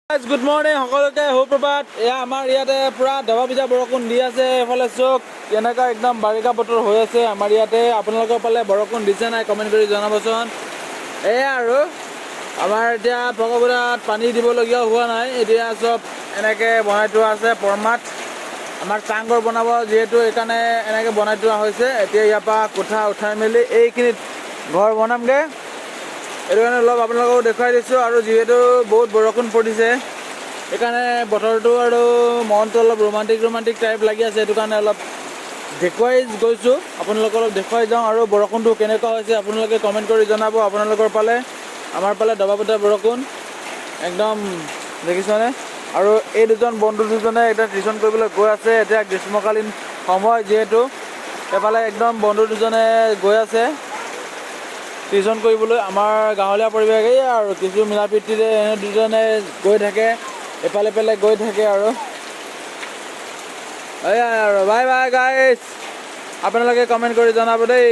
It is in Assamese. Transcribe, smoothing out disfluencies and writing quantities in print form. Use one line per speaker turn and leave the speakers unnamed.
গুড মৰ্ণিং সকলোকে সুপ্ৰভাত। এয়া আমাৰ ইয়াতে পুৰা দবা পিজা বৰষুণ দি আছে। এইফালে চক এনেকুৱা একদম বাৰিষা বতৰ হৈ আছে আমাৰ ইয়াতে। আপোনালোকৰ ফালে বৰষুণ দিছে নাই কমেণ্ট কৰি জনাবচোন। এয়া আৰু আমাৰ এতিয়া ভগৱতীত পানী দিবলগীয়া হোৱা নাই। এতিয়া চব এনেকৈ বনাই থোৱা আছে ফৰ্মাত। আমাৰ চাংঘৰ বনাব যিহেতু সেইকাৰণে এনেকৈ বনাই থোৱা হৈছে। এতিয়া ইয়াৰ পৰা কোঠা উঠাই মেলি এইখিনিত ঘৰ বনামগৈ। এইটো কাৰণে অলপ আপোনালোকক দেখুৱাই দিছোঁ। আৰু যিহেতু বহুত বৰষুণ পৰিছে সেইকাৰণে বতৰটো আৰু মনটো অলপ ৰোমাণ্টিক টাইপ লাগি আছে। সেইটো কাৰণে অলপ দেখুৱাই গৈছোঁ, আপোনালোকক অলপ দেখুৱাই যাওঁ। আৰু বৰষুণটো কেনেকুৱা হৈছে আপোনালোকে কমেণ্ট কৰি জনাব। আপোনালোকৰ ফালে আমাৰ ফালে দবাপিটা বৰষুণ একদম দেখিছেনে। আৰু এই দুজন বন্ধু দুজনে এতিয়া টিউশ্যন কৰিবলৈ গৈ আছে। এতিয়া গ্ৰীষ্মকালীন সময় যিহেতু এইফালে একদম বন্ধু দুজনে গৈ আছে টিউশ্যন কৰিবলৈ। আমাৰ গাঁৱলীয়া পৰিৱেশ এই আৰু কিছু মিলা প্ৰীতিৰে দুজনে গৈ থাকে, এফালে গৈ থাকে আৰু এয়াই আৰু বাই বাই গাইছ। আপোনালোকে কমেণ্ট কৰি জনাব দেই।